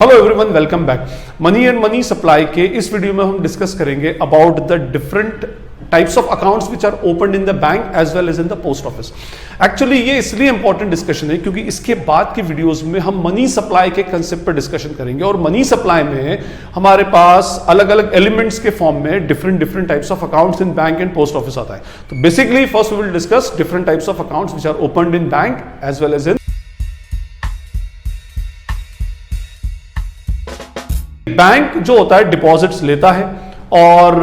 Hello everyone, welcome back. Money and money supply के इस video में हम डिस्कस करेंगे about the different types of accounts which are open in the bank as well as in the post office. Actually ये इसलिए important discussion है क्योंकि इसके बाद की वीडियोस में हम मनी सप्लाई के कंसेप्ट पर डिस्कशन करेंगे और मनी सप्लाई में हमारे पास अलग अलग एलिमेंट्स के फॉर्म में different types of accounts in bank and post office आता है। तो basically first we will discuss different types of accounts which are open in bank as well as in bank. जो होता है डिपॉजिट्स लेता है और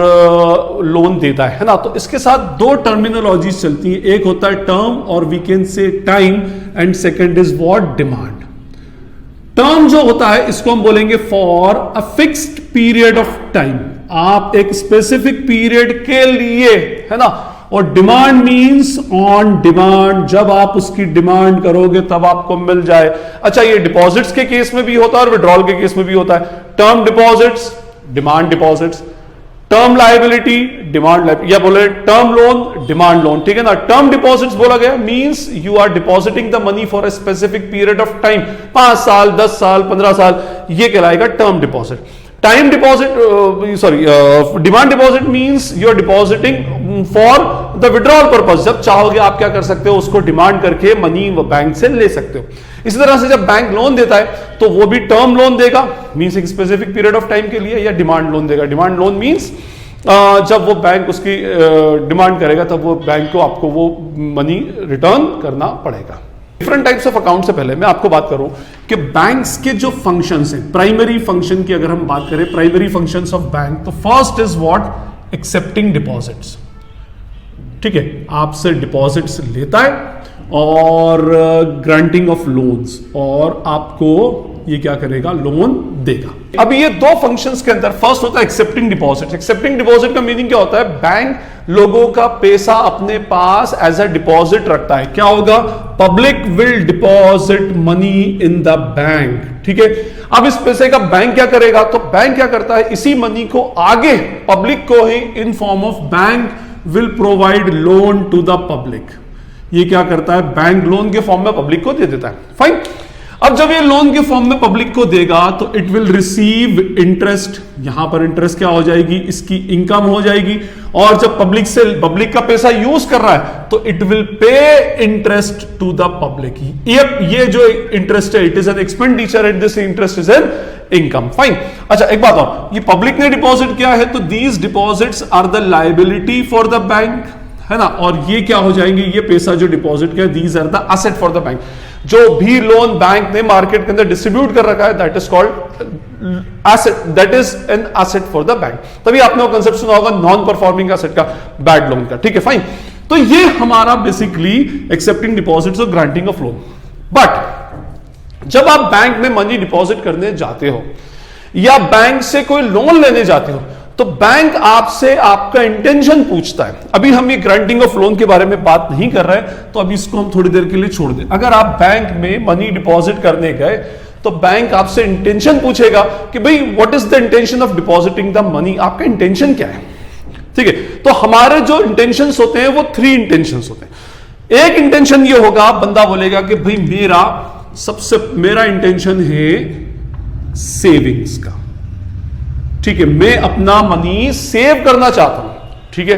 लोन देता है ना। तो इसके साथ दो टर्मिनोलॉजीज चलती हैं, एक होता है टर्म और we can say time and second is what demand. Term जो होता है इसको हम बोलेंगे for a fixed period of time, आप एक स्पेसिफिक पीरियड के लिए, है ना। और डिमांड मींस ऑन डिमांड, जब आप उसकी डिमांड करोगे तब आपको मिल जाए। अच्छा, ये डिपॉजिट्स के केस में भी होता है और विड्रॉल के केस में भी होता है। Term deposits, demand deposits, term liability, demand या बोले टर्म लोन, डिमांड लोन, ठीक है ना। टर्म डिपॉजिट्स बोला गया means you are depositing the money for a specific period of time, 5 साल, 10 साल, 15 साल, ये कहलाएगा term deposit. Time deposit demand deposit means you are depositing for the withdrawal purpose, जब चाहोगे आप क्या कर सकते हो, उसको डिमांड करके मनी बैंक से ले सकते हो। इसी तरह से जब बैंक लोन देता है तो वो भी टर्म लोन देगा मींस एक स्पेसिफिक पीरियड ऑफ टाइम के लिए, या डिमांड लोन देगा। डिमांड लोन मींस जब वो बैंक उसकी डिमांड करेगा तब वो बैंक को आपको वो मनी रिटर्न करना पड़ेगा। डिफरेंट टाइप्स ऑफ अकाउंट से पहले मैं आपको बात करूं कि बैंक्स के जो फंक्शंस हैं, प्राइमरी फंक्शन की अगर हम बात करें, प्राइमरी फंक्शंस ऑफ बैंक, तो first is what, accepting deposits. ठीक है, आपसे डिपॉजिट्स लेता है और ग्रांटिंग ऑफ लोन्स, और आपको ये क्या करेगा, लोन देगा। अब ये दो फंक्शंस के अंदर फर्स्ट होता है एक्सेप्टिंग डिपॉजिट। एक्सेप्टिंग डिपॉजिट का मीनिंग क्या होता है, बैंक लोगों का पैसा अपने पास एज अ डिपॉजिट रखता है। क्या होगा, public will deposit money in the bank. ठीक है, अब इस पैसे का बैंक क्या करेगा, तो बैंक क्या करता है, इसी मनी को आगे पब्लिक को ही in form of bank will provide loan to the public. ये क्या करता है, बैंक लोन के फॉर्म में पब्लिक को दे देता है। फाइन, अब जब ये लोन के फॉर्म में पब्लिक को देगा तो इट विल रिसीव इंटरेस्ट। यहां पर इंटरेस्ट क्या हो जाएगी, इसकी इनकम हो जाएगी। और जब पब्लिक का पैसा यूज कर रहा है तो it will pay interest to the public. ये जो इंटरेस्ट है, it is an expenditure and this interest is an income. Fine, अच्छा एक बात और, ये पब्लिक ने डिपॉजिट किया है तो these deposits are the liability for the bank, है ना। और ये क्या हो जाएंगे, ये पैसा जो डिपॉजिट किया, these are the asset for the bank. जो भी लोन बैंक ने मार्केट के अंदर डिस्ट्रीब्यूट कर रखा है that is called asset, that is an asset for the bank. तभी आपने वो कंसेप्ट सुना होगा नॉन परफॉर्मिंग एसेट का, बैड लोन का। ठीक है, फाइन। तो ये हमारा बेसिकली एक्सेप्टिंग डिपॉजिट्स और ग्रांटिंग ऑफ लोन। बट जब आप बैंक में मनी डिपॉजिट करने जाते हो या बैंक से कोई लोन लेने जाते हो तो बैंक आपसे आपका इंटेंशन पूछता है। अभी हम ये ग्रांटिंग ऑफ लोन के बारे में बात नहीं कर रहे हैं, तो अभी इसको हम थोड़ी देर के लिए छोड़ दें। अगर आप बैंक में मनी डिपॉजिट करने गए तो बैंक आपसे इंटेंशन पूछेगा कि भाई what is the intention of depositing the money, आपका इंटेंशन क्या है। ठीक है, तो हमारे जो इंटेंशंस होते हैं वो 3 इंटेंशंस होते हैं। एक इंटेंशन ये होगा, बंदा बोलेगा कि भाई मेरा इंटेंशन है सेविंग्स का। ठीक है, मैं अपना मनी सेव करना चाहता हूं। ठीक है,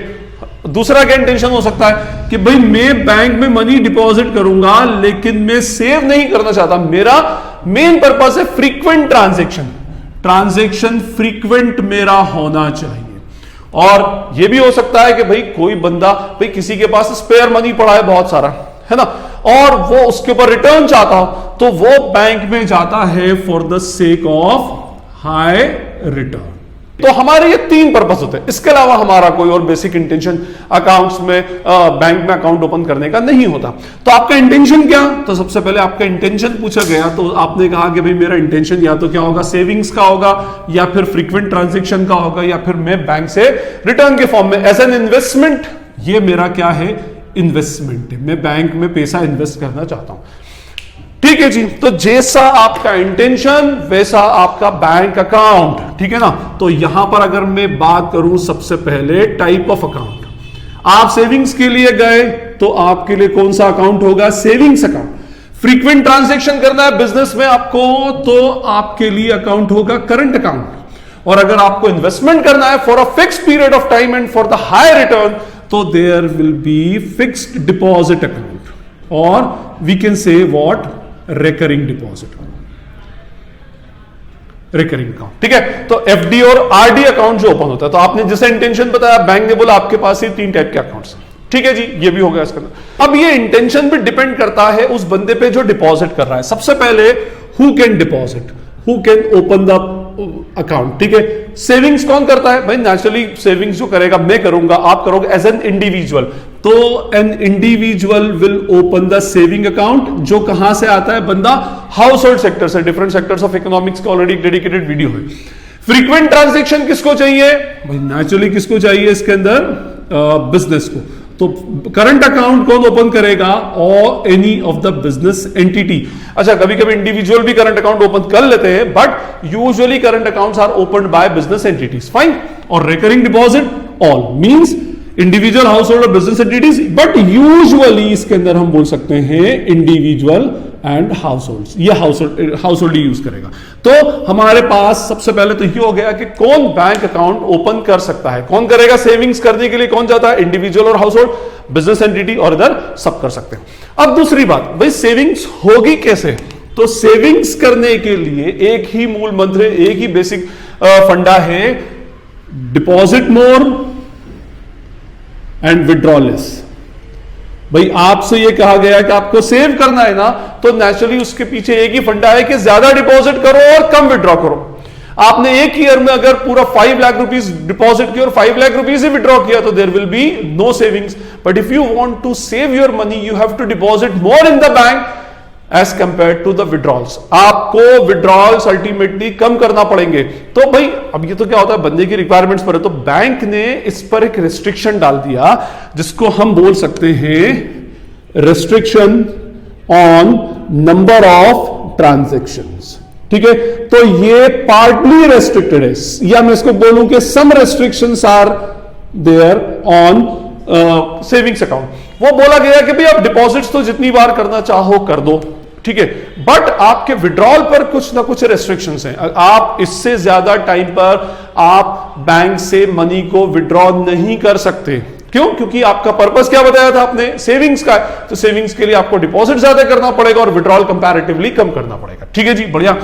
दूसरा क्या इंटेंशन हो सकता है कि भाई मैं बैंक में मनी डिपॉजिट करूंगा लेकिन मैं सेव नहीं करना चाहता, मेरा मेन पर्पस है फ्रीक्वेंट ट्रांजैक्शन फ्रीक्वेंट मेरा होना चाहिए। और यह भी हो सकता है कि भाई कोई बंदा, भाई किसी के पास स्पेयर मनी पड़ा है बहुत सारा, है ना, और वो उसके ऊपर रिटर्न चाहता हो तो वो बैंक में जाता है for the sake of high return. तो हमारे ये 3 पर्पस होते हैं। इसके अलावा हमारा कोई और बेसिक इंटेंशन अकाउंट्स में, बैंक में अकाउंट ओपन करने का नहीं होता। तो आपका इंटेंशन क्या, तो सबसे पहले आपका इंटेंशन पूछा गया तो आपने कहा कि भाई मेरा इंटेंशन या तो क्या होगा, सेविंग्स का होगा, या फिर फ्रीक्वेंट ट्रांजैक्शन का होगा, या फिर मैं बैंक से रिटर्न के फॉर्म में एज एन इन्वेस्टमेंट, ये मेरा क्या है, इन्वेस्टमेंट है, मैं बैंक में पैसा इन्वेस्ट करना चाहता हूं। ठीक है जी, तो जैसा आपका इंटेंशन वैसा आपका बैंक अकाउंट। ठीक है ना, तो यहां पर अगर मैं बात करूं सबसे पहले टाइप ऑफ अकाउंट, आप सेविंग्स के लिए गए तो आपके लिए कौन सा अकाउंट होगा, सेविंग्स अकाउंट। फ्रीक्वेंट ट्रांजैक्शन करना है बिजनेस में आपको, तो आपके लिए अकाउंट होगा करंट अकाउंट। और अगर आपको इन्वेस्टमेंट करना है for a fixed period of time and for the higher return, तो there will be fixed deposit account, और we can say what, recurring deposit, recurring account. ठीक है, तो एफडी और आरडी अकाउंट जो ओपन होता है, तो आपने जैसे इंटेंशन बताया, बैंक ने बोला आपके पास ही 3 टाइप के अकाउंट्स हैं। ठीक है जी, ये भी हो गया इसके अंदर। अब ये इंटेंशन भी डिपेंड करता है उस बंदे पे जो डिपॉजिट कर रहा है। सबसे पहले who can deposit, who can open the account. ठीक है, सेविंग्स कौन करता है भाई? नेचुरली सेविंग्स जो करेगा, मैं करूंगा, आप करोगे एज एन इंडिविजुअल। तो an individual will open the saving account, जो कहां से आता है? बंदा हाउस होल्ड सेक्टर से। डिफरेंट सेक्टर्स ऑफ इकोनॉमिक्स का ऑलरेडी डेडिकेटेड वीडियो है। फ्रीक्वेंट ट्रांजेक्शन किसको चाहिए भाई? नेचुरली किसको चाहिए इसके अंदर? बिजनेस को। तो करंट अकाउंट कौन ओपन करेगा? और any of the business entity. अच्छा, कभी कभी इंडिविजुअल भी करंट अकाउंट ओपन कर लेते हैं, but usually current accounts are opened by business entities. Fine. और recurring deposit all means individual, household और बिजनेस एंटिटीज, बट यूजुअली इसके अंदर हम बोल सकते हैं इंडिविजुअल एंड हाउस होल्ड। ये हाउस होल्ड यूज करेगा। तो हमारे पास सबसे पहले तो ये हो गया कि कौन बैंक अकाउंट ओपन कर सकता है, कौन करेगा। सेविंग्स करने के लिए कौन जाता है? इंडिविजुअल और हाउस होल्ड, बिजनेस एंटिटी, और इधर सब कर सकते हैं। अब दूसरी बात भाई, सेविंग्स होगी कैसे? तो सेविंग्स करने के लिए एक ही मूल मंत्र, एक ही बेसिक फंडा है, deposit more and withdraw less. भाई आपसे ये कहा गया कि आपको सेव करना है ना, तो नेचुरली उसके पीछे एक ही फंडा है कि ज्यादा डिपॉजिट करो और कम विड्रॉ करो। आपने एक ईयर में अगर पूरा 5 लाख रुपीज डिपॉजिट किया और 5 लाख रुपीज ही विड्रॉ किया, तो there will be no savings. But if you want to save your money, you have to deposit more in the bank as compare to the withdrawals. आपको withdrawals ultimately कम करना पड़ेंगे। तो भाई अब ये तो क्या होता है, बंदे की रिक्वायरमेंट्स पर है, तो बैंक ने इस पर एक रिस्ट्रिक्शन डाल दिया, जिसको हम बोल सकते हैं restriction on number of transactions. ठीक है, तो ये पार्टली रेस्ट्रिक्टेड है, या मैं इसको बोलूं कि some restrictions are there on savings account. वो बोला गया कि भाई आप डिपॉजिट्स तो जितनी बार करना चाहो कर दो, ठीक है, बट आपके विड्रॉल पर कुछ ना कुछ रेस्ट्रिक्शंस हैं। आप इससे ज्यादा टाइम पर आप बैंक से मनी को विड्रॉ नहीं कर सकते। क्यों? क्योंकि आपका पर्पस क्या बताया था आपने? सेविंग्स का। तो सेविंग्स के लिए आपको डिपॉजिट ज्यादा करना पड़ेगा और विड्रॉल कंपैरेटिवली कम करना पड़ेगा। ठीक है जी, बढ़िया।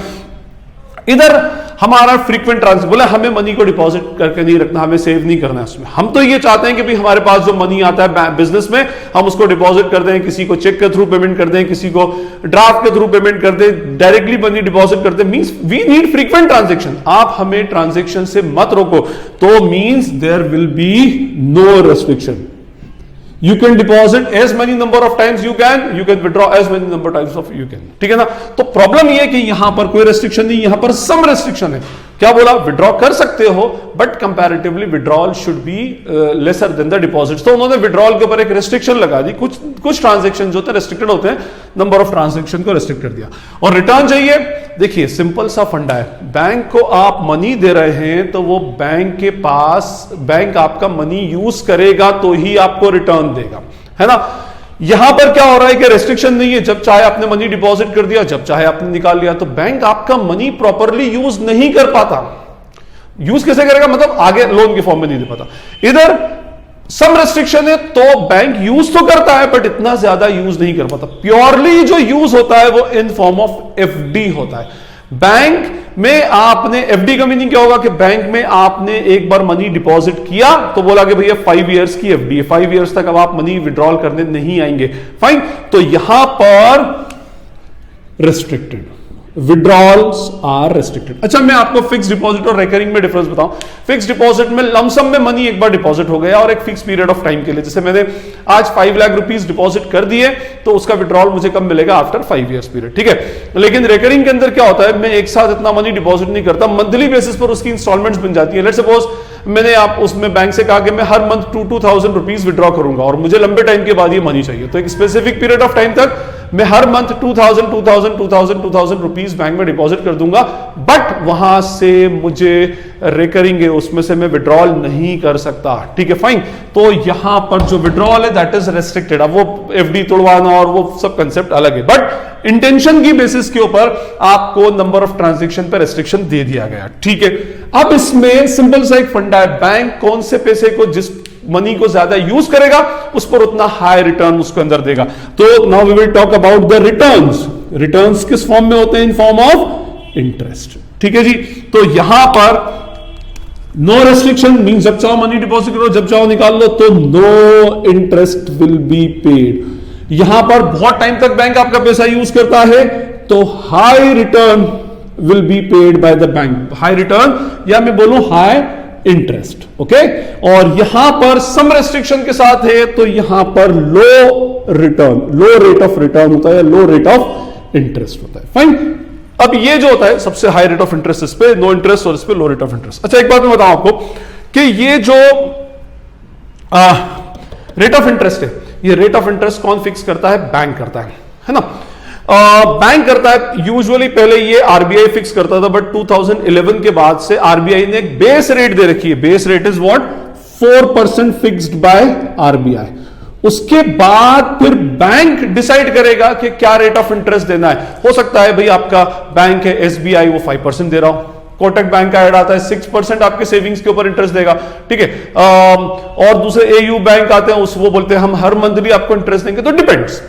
इधर हमारा फ्रीक्वेंट ट्रांसफर बोला, हमें मनी को डिपॉजिट करके नहीं रखना, हमें सेव नहीं करना है उसमें। हम तो ये चाहते हैं कि भाई हमारे पास जो मनी आता है बिजनेस में, हम उसको डिपॉजिट कर दें, किसी को चेक के थ्रू पेमेंट कर दें, किसी को ड्राफ्ट के थ्रू पेमेंट कर दें, डायरेक्टली मनी डिपॉजिट कर दें। Means we need frequent transaction. आप हमें ट्रांजैक्शन से मत रोको, तो means there will be no restriction. You can deposit as many number of times you can withdraw as many number of times of you can। ठीक है ना? तो प्रॉब्लम ये है कि यहां पर कोई रेस्ट्रिक्शन नहीं, यहां पर सम रेस्ट्रिक्शन है। क्या बोला? विड्रॉ कर सकते हो, but comparatively withdrawal should be lesser than the deposit. तो उन्होंने विड्रॉल के ऊपर एक रेस्ट्रिक्शन लगा दी। कुछ ट्रांजैक्शन जो होते हैं रेस्ट्रिक्टेड होते हैं, नंबर ऑफ ट्रांजैक्शन को रेस्ट्रिक्ट कर दिया। और रिटर्न चाहिए। देखिए सिंपल सा फंडा है, बैंक को आप मनी दे रहे हैं, तो वो बैंक के पास, बैंक आपका मनी यूज करेगा तो ही आपको रिटर्न देगा, है ना? यहां पर क्या हो रहा है कि रेस्ट्रिक्शन नहीं है, जब चाहे आपने मनी डिपॉजिट कर दिया, जब चाहे आपने निकाल लिया। तो बैंक आपका मनी प्रॉपरली यूज नहीं कर पाता। यूज कैसे करेगा? मतलब आगे लोन के फॉर्म में नहीं दे पाता। इधर सम रेस्ट्रिक्शन है, तो बैंक यूज तो करता है बट इतना ज्यादा यूज नहीं कर पाता। प्योरली जो यूज होता है वो इन फॉर्म ऑफ एफडी होता है। बैंक में आपने, एफडी का मीनिंग क्या होगा कि बैंक में आपने एक बार मनी डिपॉजिट किया तो बोला कि भैया 5 इयर्स की एफडी है, 5 इयर्स तक अब आप मनी विड्रॉल करने नहीं आएंगे। फाइन। तो यहां पर रेस्ट्रिक्टेड, विड्रॉल्स आर रेस्ट्रिक्टेड। अच्छा, मैं आपको फिक्स डिपॉजिट और रिकरिंग में डिफरेंस बताऊं। फिक्स डिपॉजिट में लमसम में मनी एक बार डिपॉजिट हो गया और एक फिक्स पीरियड ऑफ टाइम के लिए, जैसे मैंने आज 5 लाख रुपीस डिपॉजिट कर दिए, तो उसका विड्रॉल मुझे कब मिलेगा? After 5 years period. ठीक है, लेकिन रिकरिंग के अंदर क्या होता है, मैं एक साथ इतना मनी डिपॉजिट नहीं करता, मंथली बेसिस पर उसकी इंस्टॉलमेंट्स बन जाती है। लेट्स सपोज मैंने आप उसमें बैंक से कहा कि मैं हर मंथ 2,000 रुपीज विड्रॉ करूंगा और मुझे लंबे टाइम के बाद ये मनी चाहिए, तो एक स्पेसिफिक पीरियड ऑफ टाइम तक मैं हर मंथ 2000 रुपीज बैंक में डिपॉजिट कर दूंगा, बट वहां से मुझे रिकरिंग है उसमें से मैं विड्रॉल नहीं कर सकता। ठीक है, फाइन। तो यहां पर जो विड्रॉल है दैट इज रेस्ट्रिक्टेड। अब वो एफडी तोड़वाना और वो सब कंसेप्ट अलग है, बट इंटेंशन की बेसिस के ऊपर आपको नंबर ऑफ ट्रांजैक्शन पर रेस्ट्रिक्शन दे दिया गया। ठीक है, अब इसमें सिंपल सा एक फंडा है, बैंक कौन से पैसे को, जिस मनी को ज्यादा यूज करेगा उस पर उतना हाई रिटर्न उसको अंदर देगा। तो now we will talk about the returns. Returns किस फॉर्म में होते हैं? In form of interest. ठीक है जी, तो यहां पर नो रेस्ट्रिक्शन मींस जब चाहो मनी डिपॉजिट करो, जब चाहो निकाल लो, तो no interest will be paid. यहां पर बहुत टाइम तक बैंक आपका पैसा यूज करता है तो high return will be paid by the bank. High return या मैं बोलूं हाई इंटरेस्ट। ओके, और यहां पर सम रेस्ट्रिक्शन के साथ है, तो यहां पर low return, low rate of return होता है, लो रेट ऑफ इंटरेस्ट होता है। फाइन। अब ये जो होता है सबसे हाई रेट ऑफ इंटरेस्ट इस पे, नो इंटरेस्ट, और इस पे लो रेट ऑफ इंटरेस्ट। अच्छा, एक बात मैं बताऊं आपको कि ये जो रेट ऑफ इंटरेस्ट है, ये रेट ऑफ इंटरेस्ट कौन फिक्स करता है? बैंक करता है ना। बैंक करता है। यूजुअली पहले ये आरबीआई फिक्स करता था, बट 2011 के बाद से आरबीआई ने एक बेस रेट दे रखी है। Base rate is what? 4% fixed by RBI. उसके बाद फिर बैंक डिसाइड करेगा कि क्या रेट ऑफ इंटरेस्ट देना है। हो सकता है भाई आपका बैंक है एसबीआई, वो 5% दे रहा हो, कोटक बैंक का ऐड आता है 6% आपके सेविंग्स के ऊपर इंटरेस्ट देगा। ठीक है, और दूसरे एयू बैंक आते हैं, उस वो बोलते हैं हम हर मंथली आपको इंटरेस्ट देंगे। तो depends,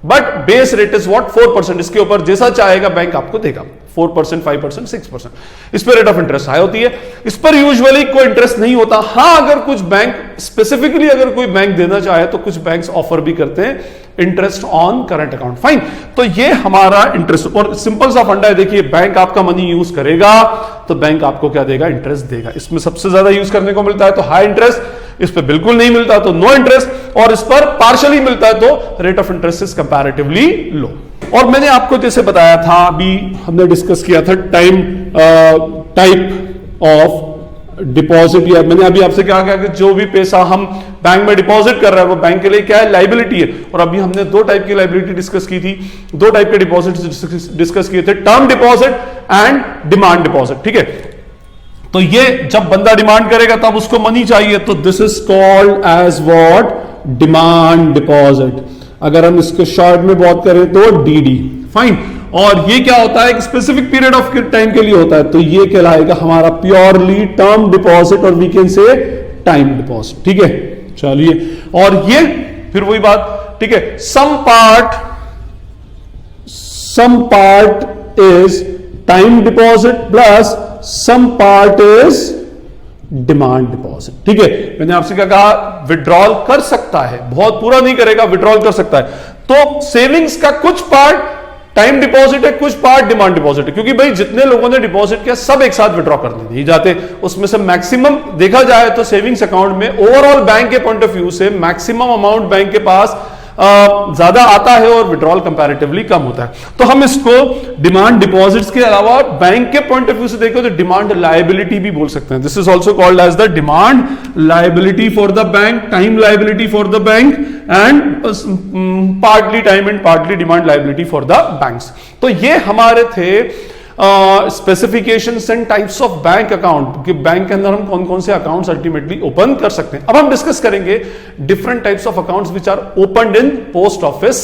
but base rate is what? 4%। इसके ऊपर जैसा चाहेगा बैंक आपको देगा, 4%, 5%, 6%। इस पर रेट ऑफ इंटरेस्ट हाई होती है। इस पर यूजुअली कोई इंटरेस्ट नहीं होता। हां, अगर कुछ बैंक स्पेसिफिकली अगर कोई बैंक देना चाहे तो कुछ बैंक्स ऑफर भी करते हैं interest on current account. Fine. तो ये हमारा इंटरेस्ट, और सिंपल सा फंडा है। देखिए, बैंक आपका मनी यूज करेगा तो बैंक आपको क्या देगा? इंटरेस्ट देगा। इसमें सबसे ज्यादा यूज करने को मिलता है तो हाई इंटरेस्ट, इस पर बिल्कुल नहीं मिलता तो नो इंटरेस्ट, और इस पर पार्शियली मिलता है तो rate of interest is comparatively low. और मैंने आपको जैसे बताया था, अभी हमने डिस्कस किया था टाइप ऑफ डिपॉजिट, या मैंने अभी आपसे क्या कहा कि जो भी पैसा हम बैंक में डिपॉजिट कर रहे हैं वो बैंक के लिए क्या है? लाइबिलिटी है। और अभी हमने दो टाइप की लाइबिलिटी डिस्कस की थी, दो टाइप के डिपॉजिट डिस्कस किए थे, term deposit and demand deposit. ठीक है, तो ये जब बंदा डिमांड करेगा तब उसको मनी चाहिए, तो this is called as what? Demand deposit. अगर हम इसके शॉर्ट में बात करें तो डीडी। फाइन। और ये क्या होता है? एक स्पेसिफिक पीरियड ऑफ टाइम के लिए होता है, तो ये कहलाएगा हमारा प्योरली टर्म डिपॉजिट, और we can say time deposit. ठीक है, चलिए, और ये फिर वही बात। ठीक है, some part is time deposit plus some part is demand deposit. ठीक है, मैंने आपसे क्या कहा? विड्रॉल कर सकता है, बहुत पूरा नहीं करेगा, विड्रॉल कर सकता है। तो सेविंग्स का कुछ पार्ट टाइम डिपॉजिट है, कुछ पार्ट डिमांड डिपॉजिट है, क्योंकि भाई जितने लोगों ने डिपॉजिट किया सब एक साथ विड्रॉ करने नहीं जाते। उसमें से मैक्सिमम देखा जाए तो सेविंग्स अकाउंट में ओवरऑल बैंक के पॉइंट ऑफ व्यू से मैक्सिमम अमाउंट बैंक के पास ज्यादा आता है और विड्रॉल कंपैरेटिवली कम होता है। तो हम इसको डिमांड डिपॉजिट्स के अलावा बैंक के पॉइंट ऑफ व्यू से देखें तो डिमांड लायबिलिटी भी बोल सकते हैं। This is also called as the demand liability for the bank, time liability for the bank, and partly time and partly demand liability for the banks. तो ये हमारे थे specifications and types of bank account, कि bank के अंदर हम कौन कौन से अकाउंट्स अल्टीमेटली ओपन कर सकते हैं। अब हम डिस्कस करेंगे different types of accounts which are opened in post office.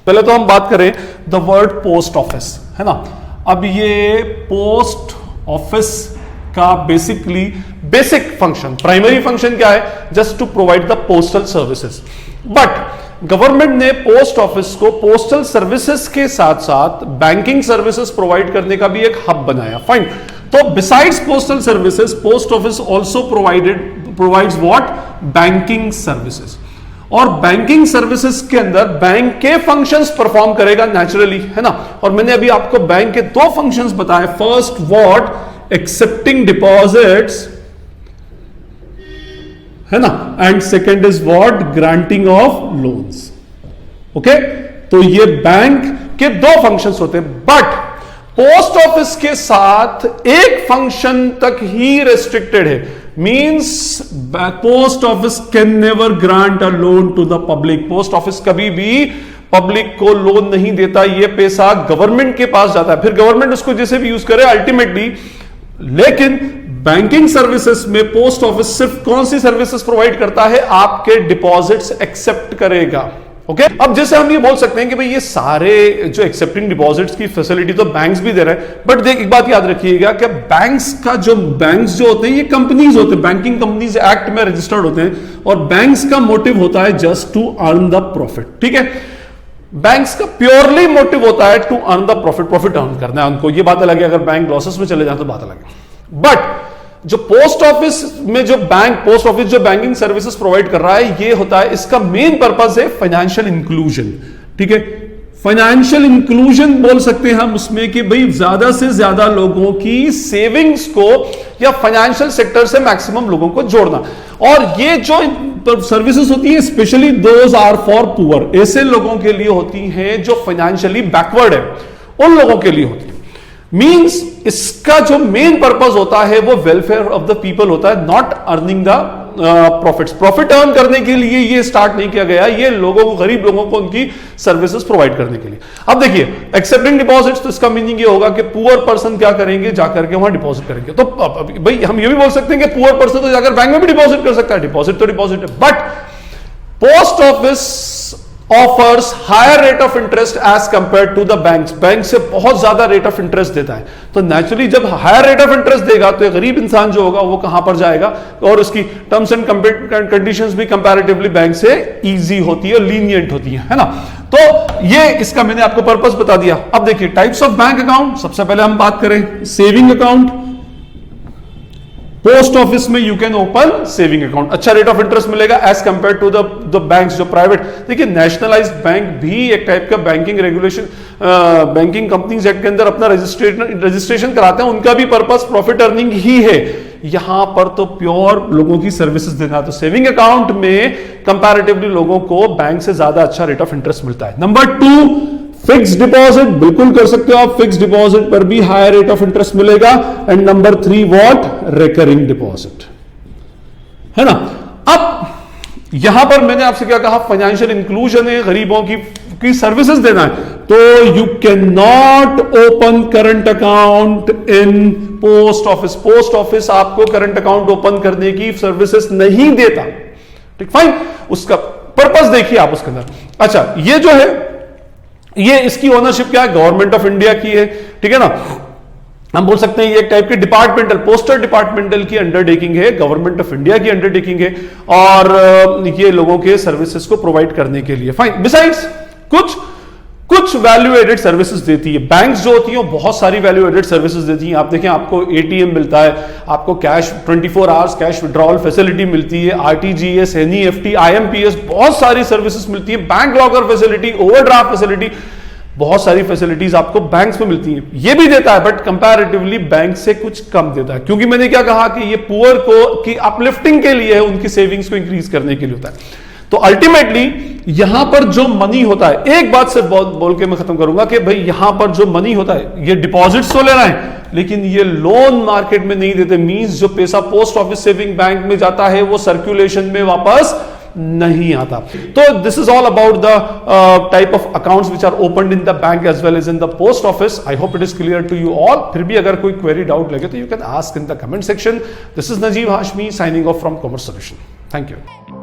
पहले तो हम बात करें द वर्ड पोस्ट ऑफिस, है ना। अब ये पोस्ट ऑफिस का बेसिक फंक्शन, प्राइमरी फंक्शन क्या है? Just to provide the postal services. But government ने पोस्ट ऑफिस को पोस्टल सर्विसेज के साथ साथ बैंकिंग सर्विसेज प्रोवाइड करने का भी एक हब बनाया। फाइन। तो besides postal services, post office also provides what? Banking services. और बैंकिंग सर्विसेज के अंदर बैंक के फंक्शंस परफॉर्म करेगा नेचुरली, है ना। और मैंने अभी आपको बैंक के दो फंक्शंस बताए। First what? एक्सेप्टिंग डिपॉजिट्स, है ना, and second is what? Granting of loans. Okay, तो ये बैंक के दो फंक्शंस होते हैं। बट पोस्ट ऑफिस के साथ एक फंक्शन तक ही रेस्ट्रिक्टेड है, means post office can never grant a loan to the public. Post office कभी भी पब्लिक को लोन नहीं देता, ये पैसा गवर्नमेंट के पास जाता है, फिर गवर्नमेंट उसको जैसे भी यूज करे अल्टीमेटली। लेकिन बैंकिंग सर्विसेज में पोस्ट ऑफिस सिर्फ कौन सी सर्विसेज प्रोवाइड करता है? आपके डिपॉजिट्स एक्सेप्ट करेगा। ओके अब जैसे हम ये बोल सकते हैं कि भाई ये सारे जो एक्सेप्टिंग डिपॉजिट्स की फैसिलिटी तो बैंक्स भी दे रहे हैं, बट देख एक बात याद रखिएगा कि बैंक्स जो होते हैं ये कंपनीज होते हैं, बैंकिंग कंपनीज एक्ट में रजिस्टर्ड होते हैं, और बैंक्स का मोटिव होता है just to earn the profit. ठीक है, बैंक्स का प्योरली मोटिव होता है to earn the profit earn करना है उनको। ये बात अलग है, अगर बैंक लॉसेस में चले जाए तो बात अलग है। बट जो पोस्ट ऑफिस जो बैंकिंग सर्विसेज प्रोवाइड कर रहा है, ये होता है, इसका मेन पर्पस है फाइनेंशियल इंक्लूजन। ठीक है, फाइनेंशियल इंक्लूजन बोल सकते हैं हम उसमें कि भाई ज्यादा से ज्यादा लोगों की सेविंग्स को या फाइनेंशियल सेक्टर से मैक्सिमम लोगों को जोड़ना। और ये जो सर्विसेज होती है specially those are for poor, ऐसे लोगों के लिए होती हैं जो फाइनेंशियली बैकवर्ड है, उन लोगों के लिए होती है। मींस इसका जो मेन पर्पस होता है वो वेलफेयर ऑफ द पीपल होता है, not earning the profits. Profit earn करने के लिए ये स्टार्ट नहीं किया गया, ये लोगों को, गरीब लोगों को उनकी सर्विसेज प्रोवाइड करने के लिए। अब देखिए एक्सेप्टिंग डिपॉजिट्स, तो इसका मीनिंग ये होगा कि पुअर पर्सन क्या करेंगे, जाकर के वहां डिपॉजिट करेंगे। तो भाई हम ये भी बोल सकते हैं कि पुअर पर्सन तो जाकर बैंक में भी डिपॉजिट कर सकता है, डिपॉजिट तो डिपॉजिट है। But post office offers higher rate of interest as compare to the banks, bank से बहुत ज्यादा रेट ऑफ इंटरेस्ट देता है। तो नेचुरली जब हायर रेट ऑफ इंटरेस्ट देगा तो गरीब इंसान जो होगा वो कहां पर जाएगा, और उसकी टर्म्स एंड कंडीशंस भी कंपैरेटिवली बैंक से इजी होती है, लीनियंट होती है ना। तो ये इसका मैंने आपको पर्पस बता दिया। अब देखिए टाइप्स ऑफ बैंक अकाउंट, सबसे पहले हम बात करें सेविंग अकाउंट। पोस्ट ऑफिस में you can open saving account, अच्छा रेट ऑफ इंटरेस्ट मिलेगा as compare to the banks जो प्राइवेट। देखिए नेशनलाइज्ड बैंक भी एक टाइप का banking regulation, banking companies act के अंदर अपना रजिस्ट्रेशन कराते हैं, उनका भी पर्पस प्रॉफिट अर्निंग ही है। यहां पर तो प्योर लोगों की सर्विसेज देना, तो सेविंग अकाउंट में कंपैरेटिवली लोगों को बैंक से ज्यादा अच्छा रेट ऑफ इंटरेस्ट मिलता है। नंबर 2 फिक्स डिपॉजिट, बिल्कुल कर सकते हो आप, फिक्स डिपॉजिट पर भी हायर रेट ऑफ इंटरेस्ट मिलेगा। And number 3 what, recurring deposit, है ना। अब यहां पर मैंने आपसे क्या कहा, फाइनेंशियल इंक्लूजन है, गरीबों की सर्विसेज देना है, तो you can not open current account in post office. Post office आपको करंट अकाउंट ओपन करने की सर्विसेज नहीं देता। ठीक, फाइन, उसका पर्पस देखिए आप उसके अंदर। अच्छा, ये जो है ये इसकी ओनरशिप क्या है, गवर्नमेंट ऑफ इंडिया की है। ठीक है ना, हम बोल सकते हैं ये एक टाइप की डिपार्टमेंटल, पोस्टल डिपार्टमेंटल की अंडरटेकिंग है, गवर्नमेंट ऑफ इंडिया की अंडरटेकिंग है, और ये लोगों के सर्विसेज को प्रोवाइड करने के लिए। फाइन, बिसाइड्स कुछ वैल्यू एडेड सर्विसेज देती है बैंक्स जो होती है, बहुत सारी वैल्यू एडेड सर्विसेज देती हैं। आप देखें, आपको एटीएम मिलता है, आपको cash 24 hours cash withdrawal facility मिलती है, आरटीजीएस, एनईएफटी, आईएमपीएस, बहुत सारी सर्विसेज मिलती है, bank locker facility, overdraft facility, बहुत सारी फैसिलिटीज आपको बैंक्स में मिलती हैं। ये भी देता है बट कंपैरेटिवली बैंक से कुछ कम देता है, क्योंकि मैंने क्या कहा कि ये पुअर को की अपलिफ्टिंग के लिए है, उनकी सेविंग्स को इंक्रीज करने के लिए होता है। तो अल्टीमेटली यहां पर जो मनी होता है, एक बात से बोल के मैं खत्म करूंगा कि भाई यहां पर जो मनी होता है, ये डिपॉजिट्स तो ले रहे हैं लेकिन ये लोन मार्केट में नहीं देते। मींस जो पैसा पोस्ट ऑफिस सेविंग बैंक में जाता है वो सर्कुलेशन में वापस नहीं आता। तो this is all about the type of accounts which are opened in the bank as well as in the post office. I hope it is clear to you all. फिर भी अगर कोई क्वेरी डाउट लगे तो you can ask in the comment section. This is Najeeb Hashmi signing off from commerce solution. Thank you.